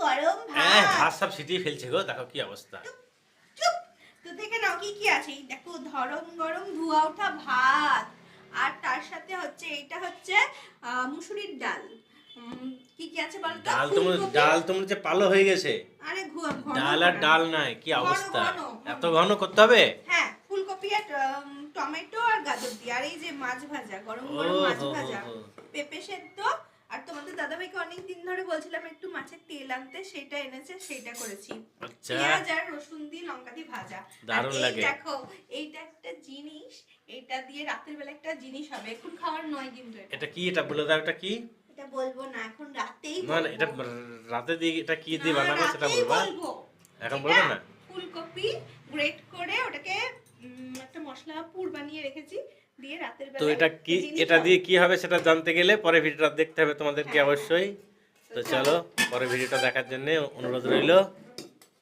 গরম হ্যাঁ ভাত। ভাত সব ছিটিয়ে ফেলছে গো, দেখো কি অবস্থা। চুপ। তো দেখে নাও কি কি আছে, এই দেখো গরম গরম ধোয়া ওঠা ভাত, আর তার সাথে হচ্ছে এটা হচ্ছে মুসুরির ডাল। কি কি আছে বলতো? ফুলকপি। ডাল তোমার যে পালো হয়ে গেছে। আরে ঘন ডাল আর করা। ডাল নাই, কি ঘন, অবস্থা। ঘন, এত ঘন। ঘন করতে হবে? হ্যাঁ, ফুলকপি আর টমেটো আর গাজর দিয়ে, আর এই যে মাছ ভাজা, গরম ও গরম মাছ হো হো ভাজা, হো। পেঁপে সেদ্ধ। আর তোমাদের দাদাভাইকে অনেকদিন ধরে বলছিলাম একটু মাছের তেল আনতে, সেটা এনেছে, সেটা করেছি। আচ্ছা। পেঁয়াজ আর রসুন দিয়ে লঙ্কা দিয়ে ভাজা। আর দারুণ এই লাগে। দেখো, এইটা একটা জিনিস, এটা দিয়ে রাতের বেলা একটা জিনিস হবে, এখন খাওয়ার নয় কিন্তু এটা। এটা কি, এটা বলে দাও, এটা কি? এটা বলবো না, এখন রাতেই না না, এটা বলবো। রাতে দিয়ে এটা কি দিয়ে না, বানাবে সেটা রাতেই বলবা। বলবো। এখন এটা বলবে না? ফুলকপি গ্রেট করে ওটাকে একটা মশলা পুর বানিয়ে রেখেছি, দিয়ে রাতের তো বেলা এটা কি, এটা দিয়ে কি হবে সেটা জানতে গেলে পরে ভিডিওটা দেখতে হবে তোমাদেরকে হ্যাঁ, অবশ্যই। হ্যাঁ। তো চলো পরে ভিডিওটা দেখার জন্য অনুরোধ রইলো।